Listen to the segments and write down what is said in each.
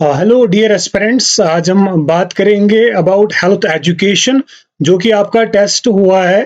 Hello dear aspirants, आज हम बात करेंगे अबाउट हेल्थ एजुकेशन जो कि आपका टेस्ट हुआ है।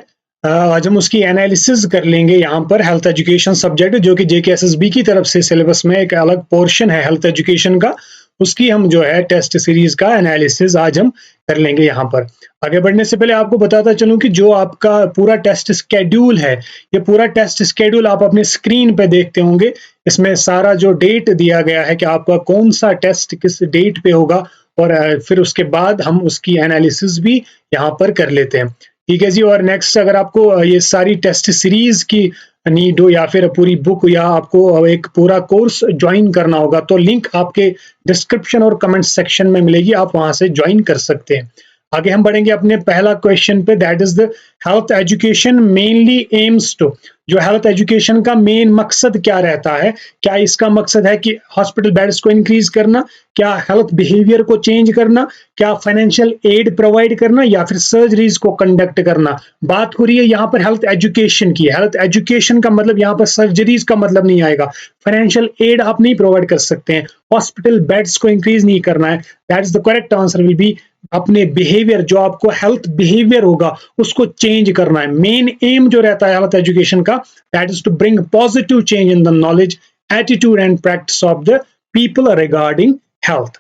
आज हम उसकी एनालिसिस कर लेंगे यहाँ पर। हेल्थ एजुकेशन सब्जेक्ट जो कि जेकेएसएसबी की तरफ से सिलेबस में एक अलग पोर्शन है हेल्थ एजुकेशन का, उसकी हम जो है टेस्ट सीरीज का एनालिसिस आज हम कर लेंगे यहाँ पर। आगे बढ़ने से पहले आपको बताता चलूँ कि जो आपका पूरा टेस्ट स्केड्यूल है, ये पूरा टेस्ट स्केड्यूल आप अपने स्क्रीन पे देखते होंगे। इसमें सारा जो डेट दिया गया है कि आपका कौन सा टेस्ट किस डेट पे होगा, और फिर उसके बाद हम उसकी एनालिसिस भी यहाँ पर कर लेते हैं। ठीक है जी। और नेक्स्ट, अगर आपको ये सारी टेस्ट सीरीज की नीड हो या फिर पूरी बुक या आपको एक पूरा कोर्स ज्वाइन करना होगा, तो लिंक आपके डिस्क्रिप्शन और कमेंट सेक्शन में मिलेगी, आप वहां से ज्वाइन कर सकते हैं। आगे हम बढ़ेंगे अपने पहला क्वेश्चन पे, that is the health education mainly aims to. जो हेल्थ एजुकेशन का मेन मकसद क्या रहता है? क्या इसका मकसद है कि हॉस्पिटल बेड्स को इंक्रीज करना, क्या हेल्थ बिहेवियर को चेंज करना, क्या फाइनेंशियल एड प्रोवाइड करना, या फिर सर्जरीज को कंडक्ट करना? बात हो रही है यहाँ पर हेल्थ एजुकेशन की। हेल्थ एजुकेशन का मतलब यहाँ पर सर्जरीज का मतलब नहीं आएगा, फाइनेंशियल एड आप नहीं प्रोवाइड कर सकते हैं, हॉस्पिटल बेड्स को इंक्रीज नहीं करना है। That is the correct answer will B अपने बिहेवियर, जो आपको हेल्थ बिहेवियर होगा उसको चेंज करना है। मेन एम जो रहता है हेल्थ एजुकेशन का, that is to bring positive change in the knowledge, attitude and practice of the people regarding health.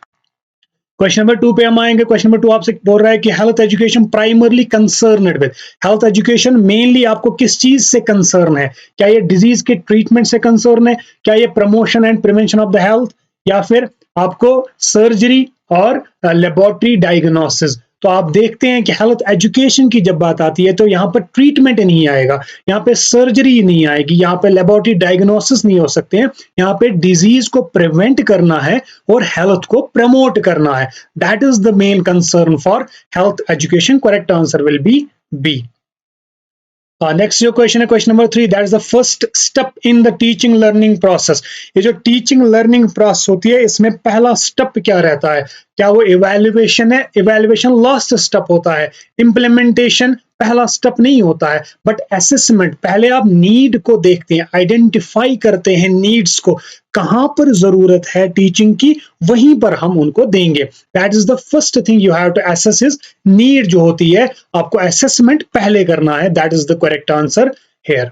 Question number 2 पे हम आएंगे। क्वेश्चन नंबर 2 आपसे बोल रहा है कि health education primarily concerned with. Health education mainly आपको किस चीज से कंसर्न है? क्या ये डिजीज के ट्रीटमेंट से कंसर्न है, क्या ये promotion and prevention of the health, या फिर आपको सर्जरी और लेबोरेटरी डायग्नोसिस? तो आप देखते हैं कि हेल्थ एजुकेशन की जब बात आती है तो यहाँ पर ट्रीटमेंट नहीं आएगा, यहाँ पे सर्जरी नहीं आएगी, यहाँ पे लेबोरेटरी डायग्नोसिस नहीं हो सकते हैं। यहाँ पे डिजीज को प्रिवेंट करना है और हेल्थ को प्रमोट करना है। That is the main concern for health education. Correct answer will be B. Next जो क्वेश्चन है, question number 3, that is the first step in the teaching learning process. ये जो टीचिंग लर्निंग प्रोसेस होती है, इसमें पहला स्टेप क्या रहता है? क्या वो इवैल्यूएशन है? इवैल्यूएशन लास्ट स्टेप होता है, इम्प्लीमेंटेशन पहला स्टेप नहीं होता है। बट असेसमेंट, पहले आप नीड को देखते हैं, आइडेंटिफाई करते हैं नीड्स को, कहां पर जरूरत है टीचिंग की, वहीं पर हम उनको देंगे। That is the first thing you have to assess is need जो होती है, आपको असेसमेंट पहले करना है। That is the correct answer here.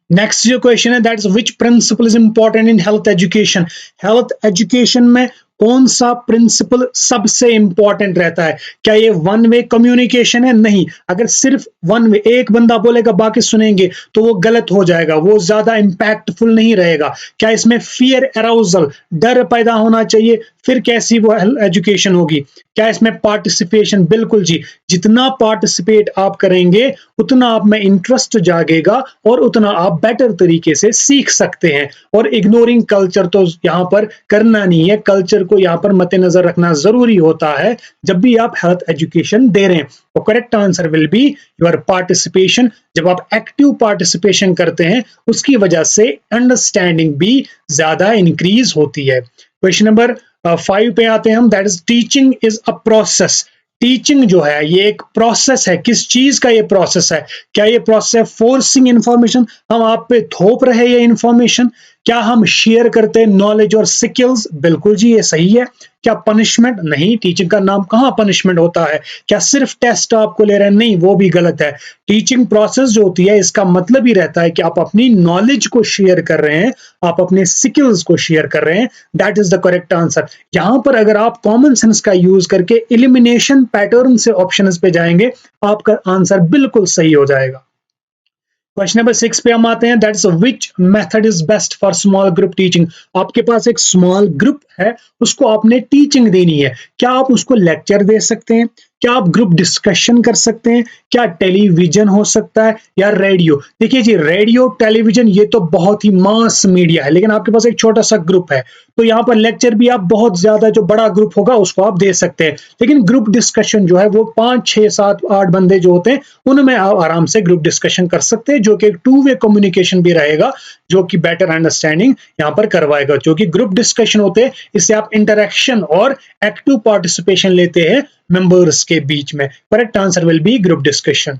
Next जो क्वेश्चन है, that is which principle is important in health education. Health education में कौन सा प्रिंसिपल सबसे इंपॉर्टेंट रहता है? क्या ये वन वे कम्युनिकेशन है? नहीं। अगर सिर्फ वन वे, एक बंदा बोलेगा बाकी सुनेंगे, तो वो गलत हो जाएगा, वो ज्यादा इंपैक्टफुल नहीं रहेगा। क्या इसमें फियर अराउजल, डर पैदा होना चाहिए, फिर कैसी वो एजुकेशन होगी? क्या इसमें पार्टिसिपेशन? बिल्कुल जी, जितना पार्टिसिपेट आप करेंगे उतना आप में इंटरेस्ट जागेगा और उतना आप बेटर तरीके से सीख सकते हैं। और इग्नोरिंग कल्चर तो यहाँ पर करना नहीं है, कल्चर को यहाँ पर मद्देनजर रखना जरूरी होता है जब भी आप हेल्थ एजुकेशन दे रहे हैं। तो correct answer will be your participation. जब आप एक्टिव पार्टिसिपेशन करते हैं, उसकी वजह से अंडरस्टैंडिंग भी ज्यादा इंक्रीज होती है। क्वेश्चन नंबर 5 पे आते हैं हम, that is teaching is a process. Teaching जो है ये एक प्रोसेस है। किस चीज का ये प्रोसेस है? क्या ये प्रोसेस है फोर्सिंग इंफॉर्मेशन, हम आप पे थोप रहे ये इंफॉर्मेशन? क्या हम शेयर करते हैं नॉलेज और स्किल्स? बिल्कुल जी, ये सही है। क्या पनिशमेंट? नहीं, टीचिंग का नाम कहाँ पनिशमेंट होता है। क्या सिर्फ टेस्ट आपको ले रहे हैं? नहीं, वो भी गलत है। टीचिंग प्रोसेस जो होती है, इसका मतलब ही रहता है कि आप अपनी नॉलेज को शेयर कर रहे हैं, आप अपने स्किल्स को शेयर कर रहे हैं। That is the correct answer. यहां पर अगर आप कॉमन सेंस का यूज करके एलिमिनेशन पैटर्न से ऑप्शंस पे जाएंगे, आपका आंसर बिल्कुल सही हो जाएगा। क्वेश्चन नंबर 6 पे हम आते हैं, that is which method is best for small group teaching. आपके पास एक स्मॉल ग्रुप है, उसको आपने टीचिंग देनी है। क्या आप उसको लेक्चर दे सकते हैं? क्या आप ग्रुप डिस्कशन कर सकते हैं? क्या टेलीविजन हो सकता है या रेडियो? देखिए जी, रेडियो टेलीविजन ये तो बहुत ही मास मीडिया है, लेकिन आपके पास एक छोटा सा ग्रुप है, तो यहाँ पर लेक्चर भी आप बहुत ज्यादा, जो बड़ा ग्रुप होगा उसको आप दे सकते हैं। लेकिन ग्रुप डिस्कशन जो है वो 5, 6, 7, 8 बंदे जो होते हैं, उनमें आप आराम से ग्रुप डिस्कशन कर सकते हैं, जो कि एक 2 वे कम्युनिकेशन भी रहेगा, जो कि बेटर अंडरस्टैंडिंग यहाँ पर करवाएगा। जो कि ग्रुप डिस्कशन होते हैं, इससे आप इंटरेक्शन और एक्टिव पार्टिसिपेशन लेते हैं मेंबर्स के बीच में। Correct answer will B group discussion.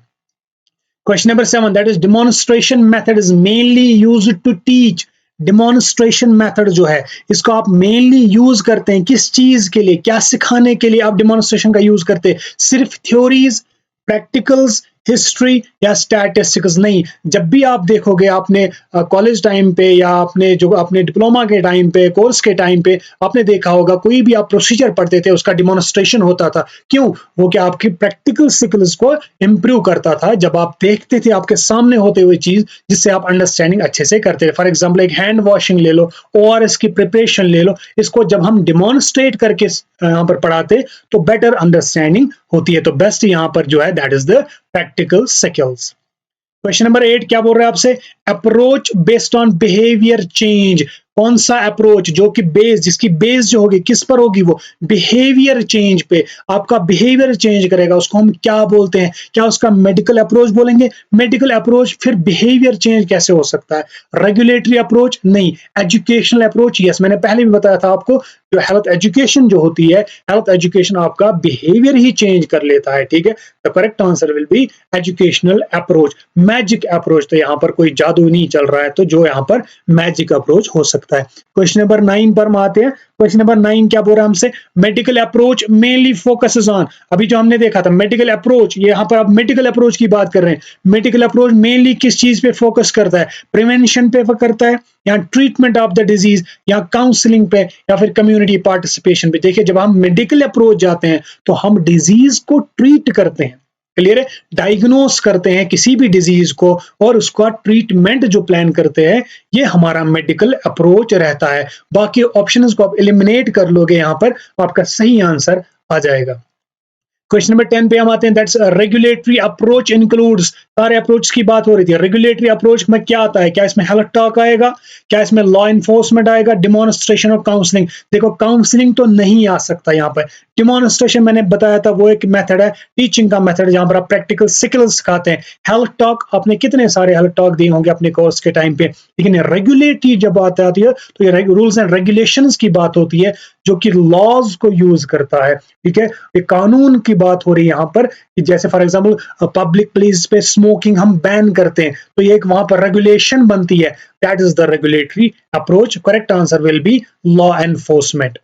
Question number 7, that is demonstration method is mainly used to teach demonstration method जो है इसको आप मेनली यूज करते हैं किस चीज के लिए, क्या सिखाने के लिए आप डिमॉन्स्ट्रेशन का यूज करते हैं? सिर्फ थ्योरीज, प्रैक्टिकल्स, हिस्ट्री या स्टैटिस्टिक्स नहीं। जब भी आप देखोगे आपने कॉलेज टाइम पे या आपने जो अपने डिप्लोमा के टाइम पे, कोर्स के टाइम पे आपने देखा होगा कोई भी आप प्रोसीजर पढ़ते थे उसका डिमॉन्स्ट्रेशन होता था। क्यों? वो क्या आपकी प्रैक्टिकल स्किल्स को इंप्रूव करता था जब आप देखते थे आपके सामने होते हुए चीज, जिससे आप अंडरस्टैंडिंग अच्छे से करते थे। फॉर एग्जाम्पल एक हैंड वॉशिंग ले लो, ORS की प्रिपरेशन ले लो, इसको जब हम डिमॉन्स्ट्रेट करके यहाँ पर पढ़ाते तो बेटर अंडरस्टैंडिंग होती है। तो बेस्ट यहाँ पर जो है that is the practical skills. Question number 8 क्या बोल रहा है आपसे? Approach based on behaviour change. कौन सा अप्रोच जो कि बेस, जिसकी बेस जो होगी किस पर होगी? वो बिहेवियर चेंज पे। आपका बिहेवियर चेंज करेगा, उसको हम क्या बोलते हैं? क्या उसका मेडिकल अप्रोच बोलेंगे? Medical approach. फिर बिहेवियर चेंज कैसे हो सकता है? रेगुलेटरी अप्रोच नहीं, एजुकेशनल अप्रोच यस। मैंने पहले भी बताया था आपको जो हेल्थ एजुकेशन जो होती है, हेल्थ एजुकेशन आपका बिहेवियर ही चेंज कर लेता है, ठीक है। The correct answer will B educational approach. Magic approach तो यहाँ पर कोई जादू नहीं चल रहा है, तो जो यहाँ पर मैजिक अप्रोच हो सकता है। क्वेश्चन नंबर 9 पर हम आते हैं। क्वेश्चन नंबर 9 क्या बोल रहा है हमसे? Medical approach mainly focuses on. अभी जो हमने देखा था मेडिकल अप्रोच, यहाँ पर आप मेडिकल अप्रोच की बात कर रहे हैं। मेडिकल अप्रोच मेनली किस चीज पे फोकस करता है? प्रिवेंशन पे करता है या ट्रीटमेंट ऑफ द डिजीज या काउंसलिंग पे या फिर कम्युनिटी पार्टिसिपेशन पे? देखिए जब हम मेडिकल अप्रोच जाते हैं तो हम डिजीज को ट्रीट करते हैं, क्लियर है, डायग्नोस करते हैं किसी भी डिजीज को और उसका ट्रीटमेंट जो प्लान करते हैं, ये हमारा मेडिकल अप्रोच रहता है। बाकी ऑप्शंस को आप एलिमिनेट कर लोगे यहाँ पर, आपका सही आंसर आ जाएगा। क्वेश्चन नंबर 10 पे हम आते हैं। That's regulatory approach includes. सारे अप्रोच की बात हो रही थी। रेगुलेटरी अप्रोच में क्या आता है? क्या इसमें हेल्थ टॉक आएगा? क्या इसमें लॉ इन्फोर्समेंट आएगा? डिमॉन्स्ट्रेशन और काउंसलिंग? देखो काउंसलिंग तो नहीं आ सकता यहाँ पर। डिमॉन्स्ट्रेशन मैंने बताया था वो एक मेथड है, टीचिंग का मेथड, जहां पर आप प्रैक्टिकल स्किल्स सिखाते हैं। हेल्थ टॉक आपने कितने सारे हेल्थ टॉक दिए होंगे अपने कोर्स के टाइम पे, लेकिन रेगुलेटरी जब बात आती है तो ये रूल्स एंड रेगुलेशंस की बात होती है जो कि लॉज को यूज करता है, ठीक है। ये कानून की बात हो रही है यहाँ पर कि जैसे फॉर एग्जांपल पब्लिक प्लेस पे स्मोकिंग हम बैन करते हैं तो ये एक वहां पर रेगुलेशन बनती है, that is the regulatory approach. Correct answer will B law enforcement.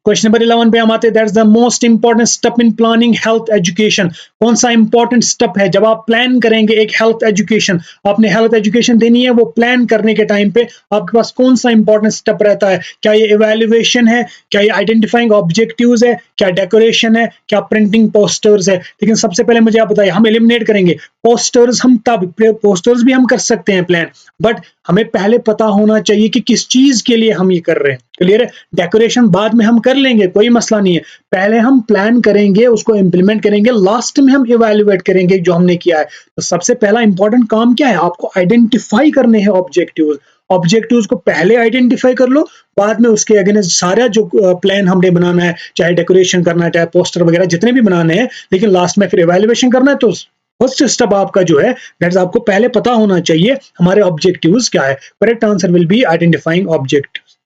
Question number 11 पे हम आते हैं। That's the most important step in planning health education. कौन सा इंपॉर्टेंट स्टेप है जब आप प्लान करेंगे एक हेल्थ एजुकेशन? आपने हेल्थ एजुकेशन देनी है, वो प्लान करने के टाइम पे आपके पास कौन सा इंपॉर्टेंट स्टेप रहता है? क्या ये इवैल्यूएशन है? क्या ये आइडेंटिफाइंग ऑब्जेक्टिव्स है? क्या डेकोरेशन है? क्या प्रिंटिंग पोस्टर्स है? लेकिन सबसे पहले मुझे आप बताइए, हम एलिमिनेट करेंगे पोस्टर्स। हम तब पोस्टर्स भी हम कर सकते हैं प्लान, बट हमें पहले पता होना चाहिए कि किस चीज के लिए हम ये कर रहे हैं, क्लियर है। डेकोरेशन बाद में हम कर लेंगे, कोई मसला नहीं है। पहले हम प्लान करेंगे, उसको इंप्लीमेंट करेंगे, लास्ट में हम इवैल्यूएट करेंगे जो हमने किया है। तो सबसे पहला इंपॉर्टेंट काम क्या है? आपको आइडेंटिफाई करने हैं ऑब्जेक्टिव्स। ऑब्जेक्टिव्स को पहले आइडेंटिफाई कर लो, बाद में उसके अगेंस्ट सारा जो प्लान हमने बनाना है, चाहे डेकोरेशन करना है, चाहे पोस्टर वगैरह जितने भी बनाने हैं, लेकिन लास्ट में फिर इवैल्यूएशन करना है। तो फर्स्ट स्टेप आपका जो है दैट्स आपको पहले पता होना चाहिए हमारे ऑब्जेक्टिव्स क्या है। Correct answer will B identifying objectives.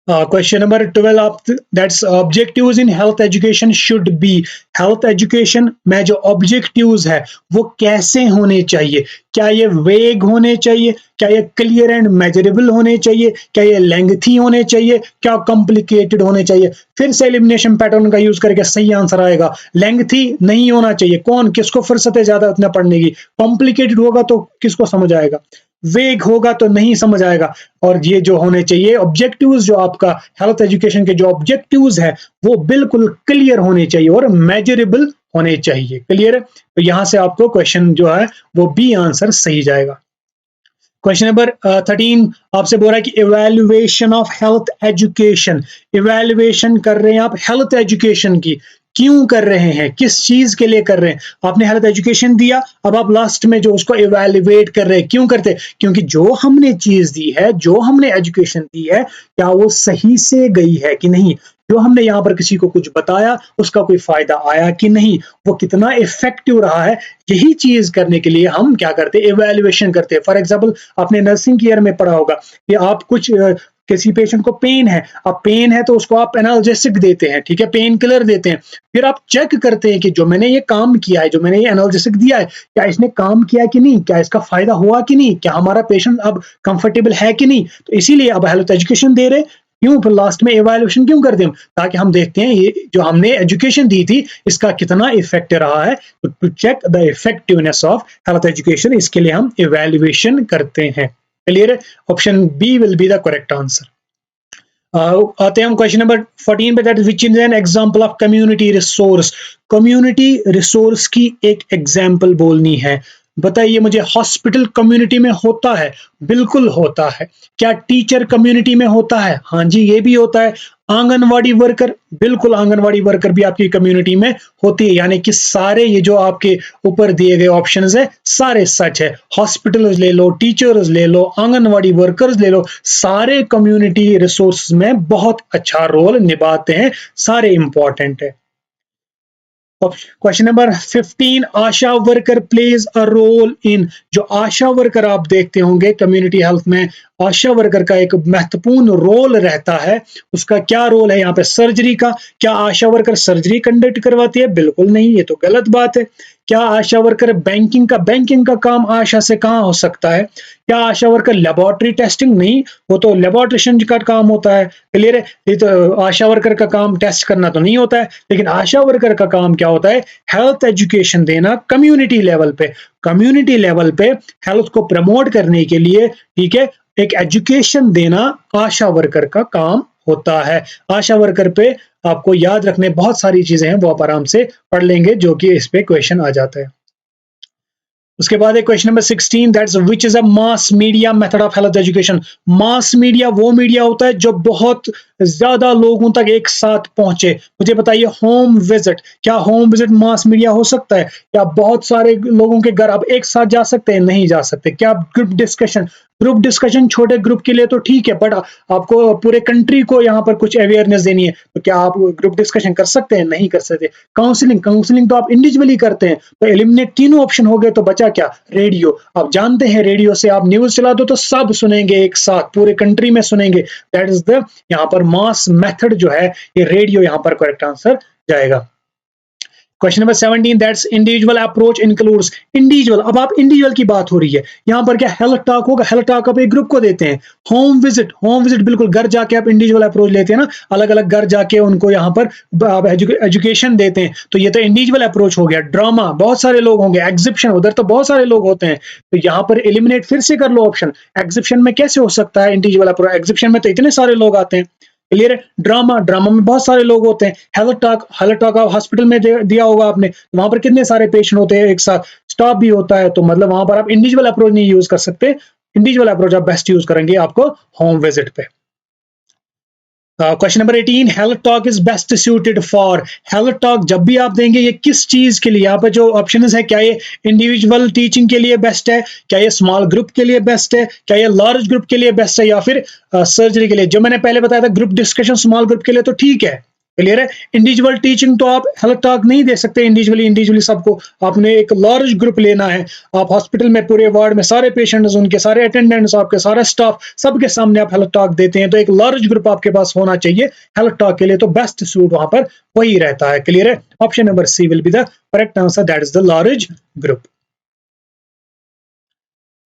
Question number 12 आप that's objectives in health education should be. Health education में जो ऑब्जेक्टिव्स है वो कैसे होने चाहिए? क्या ये वेग होने चाहिए? क्या ये क्लियर एंड मेजरेबल होने चाहिए? क्या ये लेंथी होने चाहिए? क्या कॉम्प्लिकेटेड होने चाहिए? फिर से एलिमिनेशन पैटर्न का यूज करके सही आंसर आएगा। लेंथी नहीं होना चाहिए, कौन किसको फुर्सत है ज्यादा उतना पढ़ने की? कॉम्प्लिकेटेड होगा तो किसको समझ आएगा? वेग होगा तो नहीं समझ आएगा। और ये जो होने चाहिए ऑब्जेक्टिव्स, जो आपका हेल्थ एजुकेशन के जो ऑब्जेक्टिव्स है वो बिल्कुल क्लियर होने चाहिए और मेजरेबल होने चाहिए, क्लियर है। तो यहां से आपको क्वेश्चन जो है वो बी आंसर सही जाएगा। क्वेश्चन नंबर 13 आपसे बोल रहा है कि evaluation of health education. Evaluation कर रहे हैं आप हेल्थ एजुकेशन की, क्यों कर रहे हैं? किस चीज के लिए कर रहे हैं? आपने हेल्थ एजुकेशन दिया, अब आप लास्ट में जो उसको इवैल्यूएट कर रहे हैं, क्यों करते हैं? क्योंकि जो हमने चीज दी है, जो हमने एजुकेशन दी है, क्या वो सही से गई है कि नहीं? जो हमने यहाँ पर किसी को कुछ बताया उसका कोई फायदा आया कि नहीं, वो कितना इफेक्टिव रहा है, यही चीज करने के लिए हम क्या करते हैं? इवैल्यूएशन करते हैं। फॉर एग्जांपल आपने नर्सिंग ईयर में पढ़ा होगा कि आप कुछ किसी पेशेंट को पेन है, अब पेन है तो उसको आप एनाल्जेसिक देते हैं, ठीक है, पेन किलर देते हैं, फिर आप चेक करते हैं कि जो मैंने ये काम किया है, जो मैंने ये एनाल्जेसिक दिया है, क्या इसने काम किया कि नहीं, क्या इसका फायदा हुआ कि नहीं, क्या हमारा पेशेंट अब कंफर्टेबल है कि नहीं। तो इसीलिए अब हेल्थ एजुकेशन दे रहे, क्यों, फिर लास्ट में इवैल्यूएशन क्यों करते हैं हम, ताकि हम देखते हैं ये जो हमने एजुकेशन दी थी इसका कितना इफेक्ट रहा है। तो to check the effectiveness of health education, इसके लिए हम इवैल्यूएशन करते हैं। क्लियर है, option B will be the correct answer. आते हैं हम क्वेश्चन नंबर 14 पे, that which is an example of community resource. Community resource की एक एग्जांपल बोलनी है। बताइए मुझे, हॉस्पिटल कम्युनिटी में होता है? बिल्कुल होता है। क्या टीचर कम्युनिटी में होता है? हाँ जी, ये भी होता है। आंगनवाड़ी वर्कर, बिल्कुल आंगनवाड़ी वर्कर भी आपकी कम्युनिटी में होती है। यानी कि सारे ये जो आपके ऊपर दिए गए ऑप्शंस है सारे सच है। हॉस्पिटल्स ले लो, टीचर्स ले लो, आंगनवाड़ी वर्कर्स ले लो, सारे कम्युनिटी रिसोर्स में बहुत अच्छा रोल निभाते हैं, सारे इंपॉर्टेंट है। Question number 15, ASHA worker plays a role in. जो आशा वर्कर आप देखते होंगे कम्युनिटी हेल्थ में, आशा वर्कर का एक महत्वपूर्ण रोल रहता है। उसका क्या रोल है यहाँ पे? सर्जरी का। क्या आशा वर्कर सर्जरी कंडक्ट करवाती है? बिल्कुल नहीं, ये तो गलत बात है। क्या आशा वर्कर बैंकिंग का काम आशा से कहाँ हो सकता है? क्या आशा वर्कर लेबोरेटरी टेस्टिंग? नहीं, वो तो लेबोरेट्रिशियन का काम होता है। क्लियर है, ये तो आशा वर्कर का काम टेस्ट करना तो नहीं होता है। लेकिन आशा वर्कर का काम क्या होता है? हेल्थ एजुकेशन देना कम्युनिटी लेवल पे। कम्युनिटी लेवल पे हेल्थ को प्रमोट करने के लिए, ठीक है, एक एजुकेशन देना आशा वर्कर का काम होता है। आशा वर्कर पे आपको याद रखने बहुत सारी चीजें हैं, वो आप आराम से पढ़ लेंगे, जो कि इस पे क्वेश्चन आ जाता है। उसके बाद question number 16, that's which is a mass media method of health education. Mass media वो मीडिया होता है जो बहुत ज्यादा लोगों तक एक साथ पहुंचे। मुझे बताइए, होम विजिट, क्या होम विजिट मास मीडिया हो सकता है? क्या बहुत सारे लोगों के घर आप एक साथ जा सकते हैं? नहीं जा सकते। क्या ग्रुप डिस्कशन छोटे ग्रुप के लिए तो ठीक है, बट आपको पूरे कंट्री को यहाँ पर कुछ अवेयरनेस देनी है, तो क्या आप ग्रुप डिस्कशन कर सकते हैं? नहीं कर सकते। काउंसलिंग तो आप इंडिविजुअली करते हैं। तो एलिमिनेट तीनों ऑप्शन हो गए, तो बचा क्या? रेडियो। आप जानते हैं रेडियो से आप न्यूज चला दो तो सब सुनेंगे एक साथ, पूरे कंट्री में सुनेंगे। दैट इज द यहाँ पर मास मेथड जो है, ये रेडियो यहाँ पर करेक्ट आंसर जाएगा। Question number 17, that's individual approach includes. Individual, अब आप इंडिविजुअल की बात हो रही है यहाँ पर, क्या हेल्थ टॉक होगा? हेल्थ टॉक आप एक ग्रुप को देते हैं। होम विजिट बिल्कुल घर जाके आप इंडिविजुअल अप्रोच लेते हैं ना, अलग अलग घर जाके उनको यहाँ पर एजुकेशन देते हैं, तो ये तो इंडिविजुअल अप्रोच हो गया। ड्रामा, बहुत सारे लोग होंगे। एग्जिबिशन, उधर तो बहुत सारे लोग होते हैं, तो यहाँ पर एलिमिनेट फिर से कर लो ऑप्शन। एग्जिबिशन में कैसे हो सकता है इंडिविजुअल अप्रोच? एग्जिबिशन में तो इतने सारे लोग आते हैं। क्लियर है, ड्रामा में बहुत सारे लोग होते हैं। हेल्थ टॉक आप हॉस्पिटल में दिया होगा आपने, वहां पर कितने सारे पेशेंट होते हैं एक साथ, स्टाफ भी होता है, तो मतलब वहां पर आप इंडिविजुअल अप्रोच नहीं यूज कर सकते। इंडिविजुअल अप्रोच आप बेस्ट यूज करेंगे आपको होम विजिट पे। Question number 18, health talk is best suited for. Health talk जब भी आप देंगे, ये किस चीज के लिए? यहाँ पर जो ऑप्शन है, क्या ये इंडिविजुअल टीचिंग के लिए बेस्ट है, क्या ये स्मॉल ग्रुप के लिए बेस्ट है, क्या ये लार्ज ग्रुप के लिए बेस्ट है, या फिर सर्जरी के लिए? जो मैंने पहले बताया था, ग्रुप डिस्कशन स्मॉल ग्रुप के लिए तो ठीक है। क्लियर है, इंडिविजुअल टीचिंग तो आप हेल्थ टॉक नहीं दे सकते इंडिविजुअली सबको, आपने एक लार्ज ग्रुप लेना है। आप हॉस्पिटल में पूरे वार्ड में सारे पेशेंट्स, उनके सारे अटेंडेंट्स, आपके सारा स्टाफ, सबके सामने आप हेल्थ टॉक देते हैं, तो एक लार्ज ग्रुप आपके पास होना चाहिए हेल्थ टॉक के लिए, तो बेस्ट सूट वहां पर वही रहता है। क्लियर है, option number C will be the correct answer, that is the large group.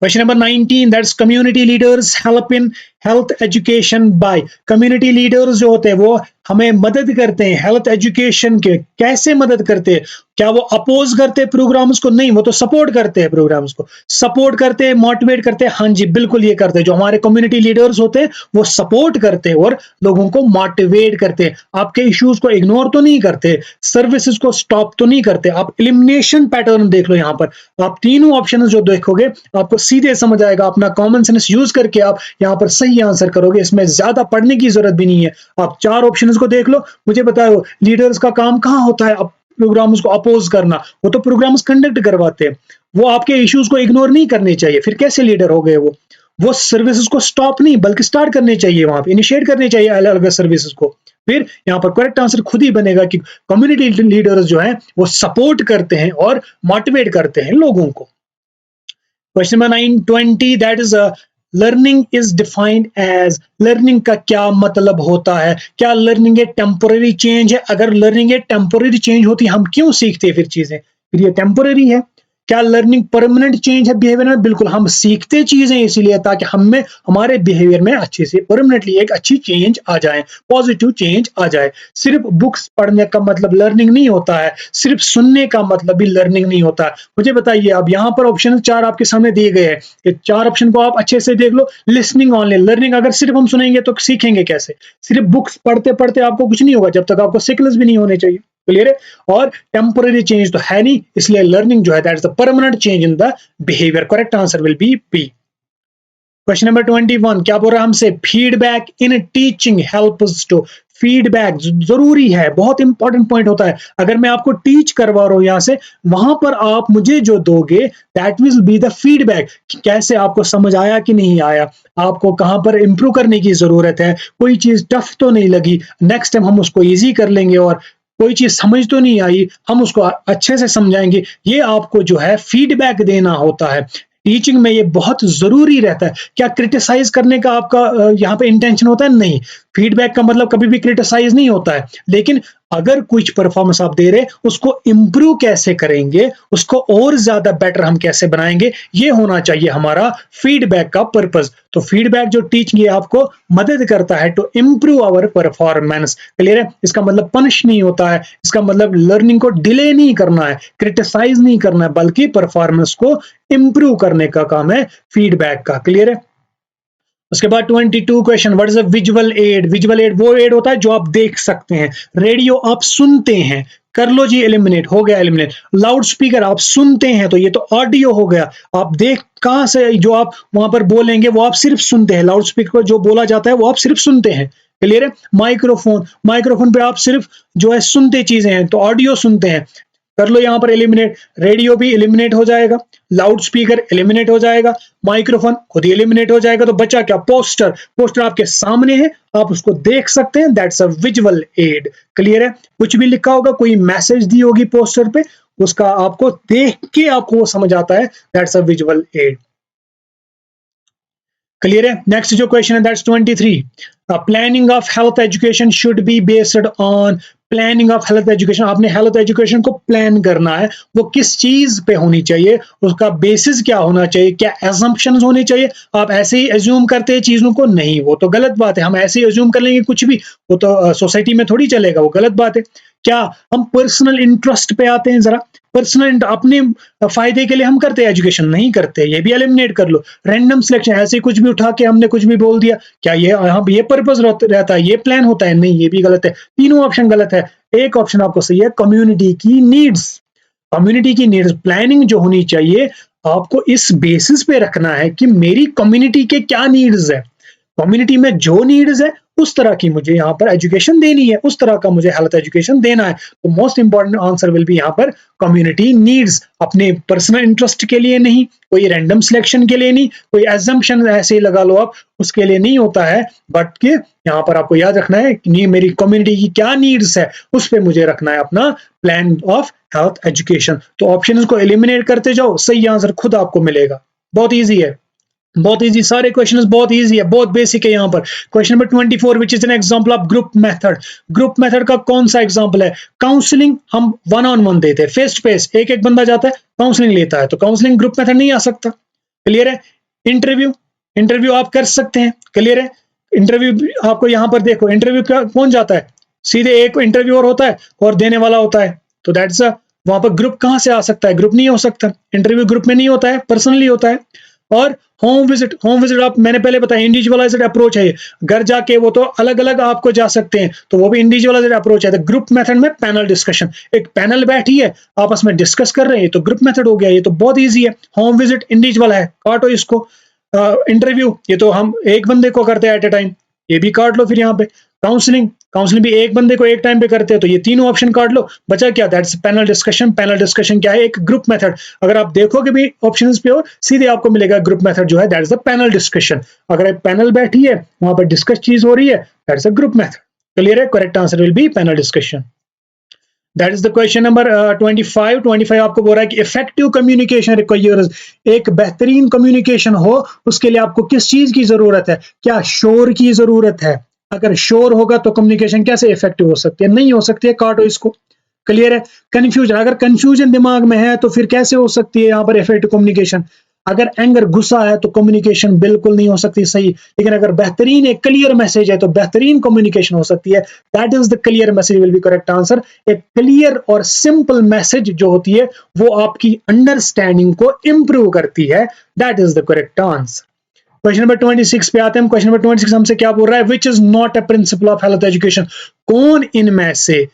Question number 19, that's community leaders help in health education by. Community leaders जो होते हैं वो हमें मदद करते हैं हेल्थ एजुकेशन के। कैसे मदद करते हैं? क्या वो अपोज करते हैं प्रोग्राम्स को? नहीं, वो तो सपोर्ट करते हैं प्रोग्राम्स को, सपोर्ट करते हैं, मोटिवेट करते हैं। हाँ जी, बिल्कुल ये करते हैं। जो हमारे कम्युनिटी लीडर्स होते हैं वो सपोर्ट करते हैं और लोगों को मोटिवेट करते हैं। आपके इश्यूज को इग्नोर तो नहीं करते, सर्विसेज को स्टॉप तो नहीं करते। आप एलिमिनेशन पैटर्न देख लो यहाँ पर, आप तीनों ऑप्शन जो देखोगे आपको सीधे समझ आएगा। अपना कॉमन सेंस यूज करके आप यहाँ पर सही आंसर करोगे, इसमें ज्यादा पढ़ने की जरूरत भी नहीं है। आप चार ऑप्शंस को देख लो, मुझे बताओ लीडर्स का काम कहाँ होता है? प्रोग्राम्स को अपोज करना, वो तो प्रोग्राम्स कंडक्ट करवाते हैं, वो आपके इश्यूज को इग्नोर नहीं करने चाहिए। फिर कैसे लीडर हो गए वो सर्विसेज को स्टॉप नहीं बल्कि स्टार्ट करने चाहिए, वहां पे इनिशिएट करने चाहिए अलग अलग सर्विसेज को। फिर यहाँ पर करेक्ट आंसर खुद ही बनेगा कि कम्युनिटी लीडर्स जो हैं वो सपोर्ट करते हैं और मोटिवेट करते हैं लोगों को। Question number 920, that is learning is defined as, learning का क्या मतलब होता है? क्या लर्निंग एक टेम्पोररी चेंज है? अगर लर्निंग एक टेम्पोररी चेंज होती हम क्यों सीखते फिर चीजें? फिर ये टेम्पोररी है। क्या लर्निंग परमानेंट चेंज है बिहेवियर में? बिल्कुल, हम सीखते चीजें इसीलिए ताकि हमें हमारे बिहेवियर में अच्छे से परमानेंटली एक अच्छी चेंज आ जाए, पॉजिटिव चेंज आ जाए। सिर्फ बुक्स पढ़ने का मतलब लर्निंग नहीं होता है, सिर्फ सुनने का मतलब भी लर्निंग नहीं होता है। मुझे बताइए, अब यहाँ पर ऑप्शन 4 आपके सामने दिए गए हैं, ये 4 ऑप्शन को आप अच्छे से देख लो। लिसनिंग ओनली, लर्निंग अगर सिर्फ हम सुनेंगे तो सीखेंगे कैसे? सिर्फ बुक्स पढ़ते पढ़ते आपको कुछ नहीं होगा जब तक आपको सिकनेस भी नहीं होने चाहिए। क्लियर है? और टेम्पोररी चेंज तो है नहीं, इसलिए लर्निंग जो है that is the permanent change in the behaviour. Correct answer will be B. Question number 21 क्या बोल रहा है हमसे? Feedback in teaching helps to, feedback जरूरी है, बहुत इंपॉर्टेंट पॉइंट होता है। अगर मैं आपको टीच करवा रहा हूं यहां से, वहां पर आप मुझे जो दोगे that will be the feedback. कैसे आपको समझ आया कि नहीं आया, आपको कहां पर इंप्रूव करने की जरूरत है, कोई चीज टफ तो नहीं लगी, नेक्स्ट टाइम हम उसको इजी कर लेंगे, और कोई चीज समझ तो नहीं आई हम उसको अच्छे से समझाएंगे। ये आपको जो है फीडबैक देना होता है। टीचिंग में ये बहुत जरूरी रहता है। क्या क्रिटिसाइज करने का आपका यहाँ पे इंटेंशन होता है? नहीं, फीडबैक का मतलब कभी भी क्रिटिसाइज नहीं होता है, लेकिन अगर कुछ परफॉर्मेंस आप दे रहे उसको इंप्रूव कैसे करेंगे, उसको और ज्यादा बेटर हम कैसे बनाएंगे, ये होना चाहिए हमारा फीडबैक का पर्पस। तो फीडबैक जो टीचिंग आपको मदद करता है to improve our performance. Clear है? इसका मतलब पनिश नहीं होता है, इसका मतलब लर्निंग को डिले नहीं करना है, क्रिटिसाइज नहीं करना है, बल्कि परफॉर्मेंस को इंप्रूव करने का काम है फीडबैक का। क्लियर है? उसके बाद 22 question, what is a visual add? Visual add वो एड होता है जो आप देख सकते हैं। रेडियो आप सुनते हैं, कर लो जी, एलिमिनेट हो गया, एलिमिनेट। लाउड स्पीकर आप सुनते हैं तो ये तो ऑडियो हो गया। आप देख कहां से जो आप वहां पर बोलेंगे वो आप सिर्फ सुनते हैं, लाउड स्पीकर पर जो बोला जाता है वो आप सिर्फ सुनते हैं। क्लियर है? माइक्रोफोन, माइक्रोफोन पे आप सिर्फ जो है सुनते चीजें हैं, तो ऑडियो सुनते हैं, कर लो यहां पर एलिमिनेट। रेडियो भी एलिमिनेट हो जाएगा, लाउड स्पीकर एलिमिनेट हो जाएगा, माइक्रोफोन खुद ही एलिमिनेट हो जाएगा। तो बचा क्या? पोस्टर। पोस्टर आपके सामने है, आप उसको देख सकते हैं, that's a visual add. Clear है? कुछ भी लिखा होगा, कोई मैसेज दी होगी पोस्टर पे, उसका आपको देख के आपको वो समझ आता है, that's a visual add. Clear है? नेक्स्ट जो क्वेश्चन है that's 23, planning of health education should be based on. Planning of health education, आपने हेल्थ एजुकेशन को प्लान करना है, वो किस चीज पे होनी चाहिए, उसका बेसिस क्या होना चाहिए, क्या असम्पशंस होने चाहिए? आप ऐसे ही एज्यूम करते हैं चीजों को? नहीं, वो तो गलत बात है। हम ऐसे ही एज्यूम कर लेंगे कुछ भी, वो तो सोसाइटी में थोड़ी चलेगा, वो गलत बात है। क्या हम पर्सनल इंटरेस्ट पे आते हैं? जरा पर्सनल अपने फायदे के लिए हम करते हैं एजुकेशन? नहीं करते, ये भी एलिमिनेट कर लो। रैंडम सिलेक्शन, ऐसे कुछ भी उठा के हमने कुछ भी बोल दिया, क्या ये यहाँ ये पर्पस रहता है, ये प्लान होता है? नहीं, ये भी गलत है। तीनों ऑप्शन गलत है। एक ऑप्शन आपको सही है, कम्युनिटी की नीड्स। कम्युनिटी की नीड्स, प्लानिंग जो होनी चाहिए आपको इस बेसिस पे रखना है कि मेरी कम्युनिटी के क्या नीड्स है, कम्युनिटी में जो नीड्स है उस तरह की मुझे यहाँ पर एजुकेशन देनी है, उस तरह का मुझे हेल्थ एजुकेशन देना है। तो most important answer will B यहाँ पर कम्युनिटी नीड्स। अपने पर्सनल इंटरेस्ट के लिए नहीं, कोई रैंडम सिलेक्शन के लिए नहीं, कोई एजम्पशन ऐसे ही लगा लो आप, उसके लिए नहीं होता है, बट कि यहाँ पर आपको याद रखना है कि मेरी कम्युनिटी की क्या नीड्स है, उस पर मुझे रखना है अपना प्लान ऑफ हेल्थ एजुकेशन। तो ऑप्शन को एलिमिनेट करते जाओ, सही आंसर खुद आपको मिलेगा। बहुत ईजी है, बहुत इजी, सारे क्वेश्चंस बहुत इजी है, बहुत बेसिक है। यहाँ पर question number 24 which is an example of group method. Group method का कौन सा एग्जांपल है? काउंसलिंग हम 1-on-1 देते हैं, फेस टू फेस, एक एक बंदा जाता है काउंसलिंग लेता है, तो काउंसलिंग ग्रुप मेथड नहीं आ सकता। क्लियर है? इंटरव्यू, इंटरव्यू आप कर सकते हैं। क्लियर है? इंटरव्यू आपको यहाँ पर देखो, इंटरव्यू कौन जाता है? सीधे एक इंटरव्यूअर होता है और देने वाला होता है, तो दैट्स वहां पर ग्रुप कहां से आ सकता है? ग्रुप नहीं हो सकता, इंटरव्यू ग्रुप में नहीं होता है, पर्सनली होता है। और होम विजिट, होम विजिट आप मैंने पहले बताया इंडिविजुअलाइज्ड अप्रोच है, घर जाके वो तो अलग अलग आपको जा सकते हैं, तो वो भी इंडिविजुअलाइज्ड अप्रोच है। तो ग्रुप मेथड में पैनल डिस्कशन, एक पैनल बैठी है आपस में डिस्कस कर रहे हैं, तो ग्रुप मेथड हो गया, ये तो बहुत इजी है। होम विजिट इंडिविजुअल है, काटो इसको। इंटरव्यू ये तो हम एक बंदे को करते हैं एट ए टाइम, ये भी काट लो। फिर यहाँ पे काउंसलिंग, काउंसलिंग भी एक बंदे को एक टाइम पे करते हैं, तो ये तीनों ऑप्शन काट लो। बचा क्या? That's panel discussion. Panel discussion क्या है? एक ग्रुप मेथड। अगर आप देखोगे भी ऑप्शंस पे और सीधे आपको मिलेगा ग्रुप मेथड जो है दैट्स द पैनल डिस्कशन। अगर एक पैनल बैठी है वहां पर डिस्कस चीज हो रही है, that's a group method. Clear है? Correct answer will be panel discussion. That is the question number 25 आपको बोल रहा है कि इफेक्टिव कम्युनिकेशन रिक्वायर्स, एक बेहतरीन कम्युनिकेशन हो उसके लिए आपको किस चीज की जरूरत है? क्या शोर की जरूरत है? अगर शोर होगा तो कम्युनिकेशन कैसे इफेक्टिव हो सकती है? नहीं हो सकती है, काटो इसको। क्लियर है? कंफ्यूजन, अगर कंफ्यूजन दिमाग में है तो फिर कैसे हो सकती है यहाँ पर इफेक्टिव कम्युनिकेशन? अगर एंगर, गुस्सा है तो कम्युनिकेशन बिल्कुल नहीं हो सकती सही। लेकिन अगर बेहतरीन एक क्लियर मैसेज है तो बेहतरीन कम्युनिकेशन हो सकती है। That is the clear message will be correct answer. एक क्लियर और सिंपल मैसेज जो होती है वो आपकी अंडरस्टैंडिंग को इंप्रूव करती है। That is the correct answer. Question number 26 पे आते हैं। क्वेश्चन नंबर 26 हमसे क्या बोल रहा है? Which is not a principle of health education, कौन इनमें से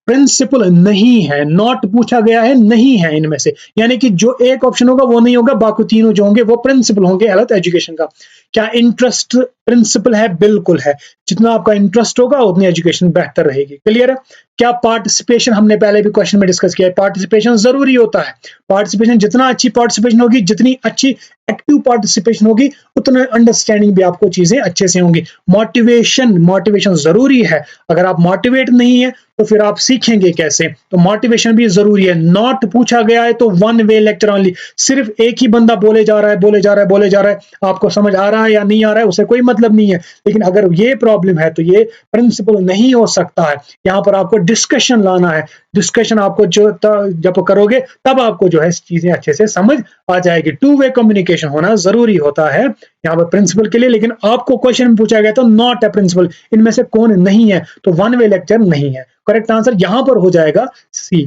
प्रिंसिपल नहीं है? नॉट पूछा गया है, नहीं है इनमें से, यानी कि जो एक ऑप्शन होगा वो नहीं होगा, बाकी तीनों जो होंगे वो प्रिंसिपल होंगे हेल्थ एजुकेशन का। क्या इंटरेस्ट प्रिंसिपल है? बिल्कुल है। जितना आपका इंटरेस्ट होगा उतनी एजुकेशन बेहतर रहेगी। क्लियर है? क्या पार्टिसिपेशन, हमने पहले भी क्वेश्चन में डिस्कस किया है, पार्टिसिपेशन जरूरी होता है। पार्टिसिपेशन, जितना अच्छी पार्टिसिपेशन होगी, जितनी अच्छी एक्टिव पार्टिसिपेशन होगी, उतना अंडरस्टैंडिंग भी आपको चीजें अच्छे से होंगी। मोटिवेशन, मोटिवेशन जरूरी है। अगर आप मोटिवेट नहीं है तो फिर आप सीखेंगे कैसे? तो मोटिवेशन भी जरूरी है। नॉट पूछा गया है तो वन वे लेक्चर ओनली, सिर्फ एक ही बंदा बोले जा रहा है, बोले जा रहा है, बोले जा रहा है, आपको समझ आ रहा है या नहीं आ रहा है उसे कोई मतलब नहीं है। लेकिन अगर ये प्रॉब्लम है तो ये प्रिंसिपल नहीं हो सकता है। यहाँ पर आपको डिस्कशन लाना है। डिस्कशन आपको जो जब करोगे तब आपको जो है चीजें अच्छे से समझ आ जाएगी। टू वे कम्युनिकेशन होना जरूरी होता है यहाँ पर प्रिंसिपल के लिए। लेकिन आपको क्वेश्चन में पूछा गया तो नॉट अ प्रिंसिपल, इनमें से कौन नहीं है? तो वन वे लेक्चर नहीं है। करेक्ट आंसर यहां पर हो जाएगा C.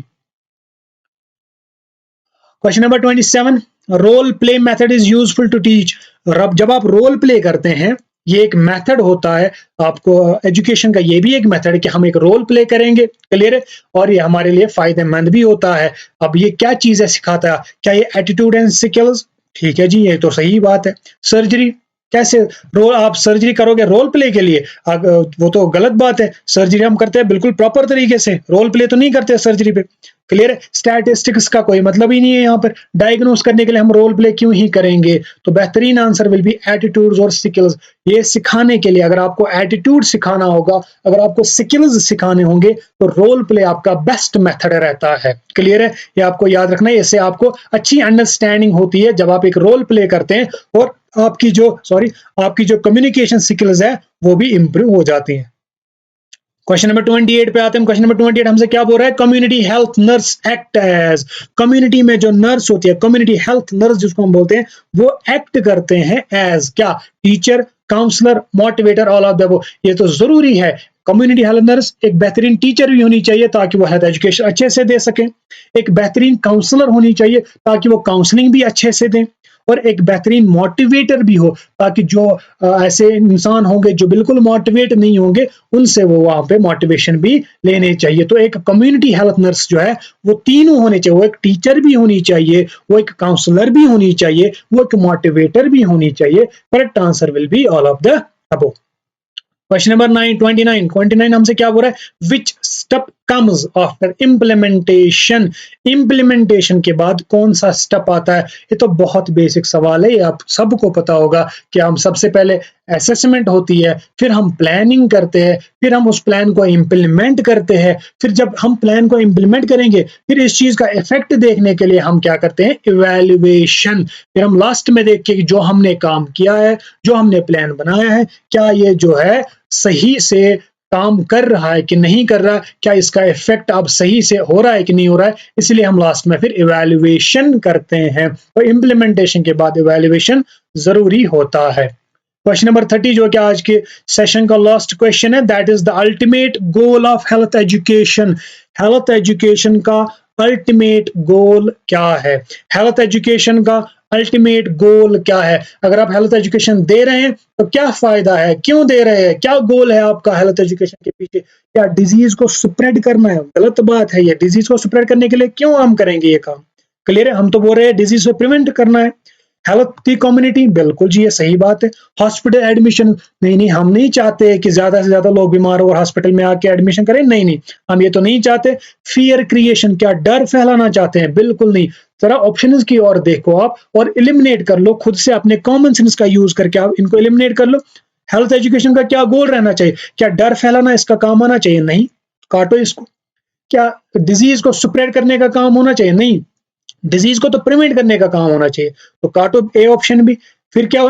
Question number 27, role play method is useful to teach. जब आप रोल प्ले करते हैं, ये एक मेथड होता है आपको एजुकेशन का, ये भी एक मेथड है कि हम एक रोल प्ले करेंगे। क्लियर है? और ये हमारे लिए फायदेमंद भी होता है। अब ये क्या चीज है सिखाता है? क्या ये एटीट्यूड एंड स्किल्स? ठीक है जी, ये तो सही बात है। सर्जरी, कैसे रोल, आप सर्जरी करोगे रोल प्ले के लिए? वो तो गलत बात है। सर्जरी हम करते हैं बिल्कुल प्रॉपर तरीके से, रोल प्ले तो नहीं करते सर्जरी पे। क्लियर है? स्टैटिस्टिक्स का कोई मतलब ही नहीं है यहाँ पर। डायग्नोस करने के लिए हम रोल प्ले क्यों ही करेंगे? तो बेहतरीन आंसर विल बी एटीट्यूड्स और स्किल्स। ये सिखाने के लिए, अगर आपको एटीट्यूड सिखाना होगा, अगर आपको स्किल्स सिखाने होंगे तो रोल प्ले आपका बेस्ट मेथड रहता है। क्लियर है? ये आपको याद रखना है। इससे आपको अच्छी अंडरस्टैंडिंग होती है जब आप एक रोल प्ले करते हैं, और आपकी जो कम्युनिकेशन स्किल्स है वो भी इंप्रूव हो जाती हैं। क्वेश्चन नंबर 28 पे आते हैं। क्वेश्चन नंबर 28 हमसे क्या बोल रहा है? Community health nurse act as, community में जो नर्स होती है, कम्युनिटी हेल्थ नर्स जिसको हम बोलते हैं, वो एक्ट करते हैं एज क्या? Teacher, counsellor, motivator, all of the above. ये तो जरूरी है। कम्युनिटी हेल्थ नर्स एक बेहतरीन टीचर भी होनी चाहिए ताकि वो हेल्थ एजुकेशन अच्छे से दे सके। एक बेहतरीन काउंसलर होनी चाहिए ताकि वो काउंसलिंग भी अच्छे से दें। और एक बेहतरीन मोटिवेटर भी हो ताकि जो ऐसे इंसान होंगे जो बिल्कुल मोटिवेट नहीं होंगे, उनसे वो वहां पे मोटिवेशन भी लेने चाहिए। तो एक कम्युनिटी हेल्थ नर्स जो है वो तीनों होने चाहिए। वो एक टीचर भी होनी चाहिए, वो एक काउंसलर भी होनी चाहिए, वो एक मोटिवेटर भी होनी चाहिए। Correct answer will be all of the above. Question number 29 हमसे क्या बोल रहा है? Which step comes after implementation, implementation के बाद कौन सा स्टेप आता है? ये तो बहुत बेसिक सवाल है, ये आप सबको पता होगा कि हम सबसे पहले असेसमेंट होती है, फिर हम प्लानिंग करते हैं, फिर हम उस प्लान को इम्प्लीमेंट करते हैं, फिर जब हम प्लान को इम्प्लीमेंट करेंगे फिर इस चीज का इफेक्ट देखने के लिए हम क्या करते हैं? इवैल्यूएशन। फिर हम लास्ट में देख के जो हमने काम किया है, जो हमने प्लान बनाया है, क्या ये जो है सही से काम कर रहा है कि नहीं कर रहा, क्या इसका इफेक्ट अब सही से हो रहा है कि नहीं हो रहा है। इसलिए हम लास्ट में फिर इवैल्यूएशन करते हैं। तो इम्प्लीमेंटेशन के बाद इवैल्यूएशन जरूरी होता है। क्वेश्चन नंबर 30 जो कि आज के सेशन का लास्ट क्वेश्चन है, that is the ultimate goal of health education. Health education का अल्टीमेट गोल क्या है? हेल्थ एजुकेशन का अल्टीमेट गोल क्या है? अगर आप हेल्थ एजुकेशन दे रहे हैं तो क्या फायदा है, क्यों दे रहे हैं, क्या गोल है आपका हेल्थ एजुकेशन के पीछे? क्या डिजीज को स्प्रेड करना है? गलत बात है। ये डिजीज को स्प्रेड करने के लिए क्यों हम करेंगे ये काम? क्लियर है? हम तो बोल रहे हैं डिजीज से प्रिवेंट करना है। हेल्थ कम्युनिटी, बिल्कुल जी ये सही बात है। हॉस्पिटल एडमिशन, नहीं हम नहीं चाहते कि ज्यादा से ज्यादा लोग बीमार हो और हॉस्पिटल में आके एडमिशन करें, नहीं हम ये तो नहीं चाहते। फियर क्रिएशन, क्या डर फैलाना चाहते हैं? बिल्कुल नहीं। जरा ऑप्शंस की ओर देखो आप और एलिमिनेट कर लो खुद से, अपने कॉमन सेंस का यूज करके आप इनको एलिमिनेट कर लो। हेल्थ एजुकेशन का क्या गोल रहना चाहिए? क्या डर फैलाना इसका काम आना चाहिए? नहीं, काटो इसको। क्या डिजीज को स्प्रेड करने का काम होना चाहिए? नहीं, डिजीज को तो प्रिवेंट करने का काम होना चाहिए। तो काटो ए ऑप्शन भी। फिर क्या,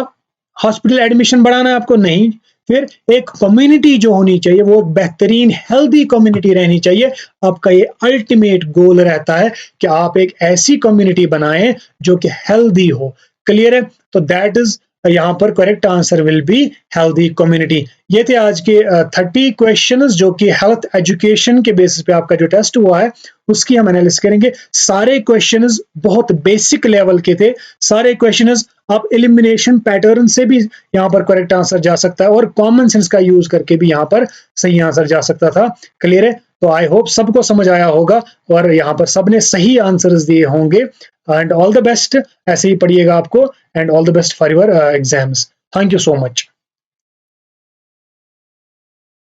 हॉस्पिटल एडमिशन बढ़ाना है आपको? नहीं। फिर एक कम्युनिटी जो होनी चाहिए वो बेहतरीन हेल्दी कम्युनिटी रहनी चाहिए। आपका ये अल्टीमेट गोल रहता है कि आप एक ऐसी कम्युनिटी बनाएं जो कि हेल्दी हो। क्लियर है? तो दैट इज यहाँ पर correct answer will be healthy community. ये थे आज के 30 क्वेश्चंस जो कि हेल्थ एजुकेशन के बेसिस पे आपका जो टेस्ट हुआ है उसकी हम एनालिसिस करेंगे। सारे क्वेश्चंस बहुत बेसिक लेवल के थे। सारे क्वेश्चंस आप एलिमिनेशन पैटर्न से भी यहाँ पर करेक्ट आंसर जा सकता है और कॉमन सेंस का यूज करके भी यहाँ पर सही आंसर जा सकता था। क्लियर है? तो आई होप सबको समझ आया होगा और यहाँ पर सबने सही आंसर्स दिए होंगे। एंड ऑल द बेस्ट, ऐसे ही पढ़िएगा आपको, and all the best for your exams. Thank you so much.